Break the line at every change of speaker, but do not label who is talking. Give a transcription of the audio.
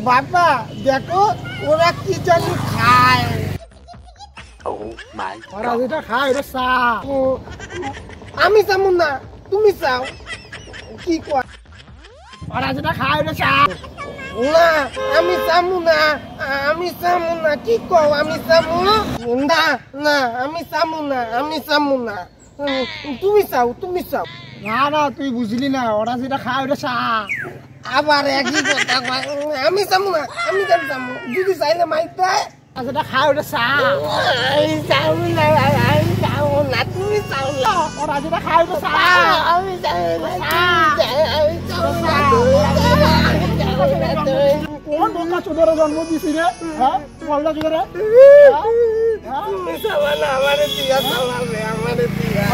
বাবা দেখো ওরা কি জানি খায়। ওরা যেটা খায় ওটা চা। আমি চামু না, তুমি চাও কি কয়? ওরা যেটা খায় ওটা চা না, আমি চামু না, আমি চামু না, কি কও? আমি চামু না, না আমি চামু না, আমি চামু না, তুমি চাও, তুমি চাও। না না তুই বুঝলি না, ওরা যেটা খায় ওটা চা। আবার একই কথা কয়, আমি চামু না, আমি কেন চামু? যদি চাইলে মাইতে যেটা খায় ওটা চা। আমি চামু না, আমি চামু না, তুমি চাও না, ওরা যেটা খায় ওটা চা। আমি চামু না, আমি চামু না, কোন বোকা চোদরে জন্ম দিছি রে? হ্যাঁ বললা চোদরে? তুমি চাওয়া না, আমারে দিয়া চাওয়া রে, আমারে দিয়া।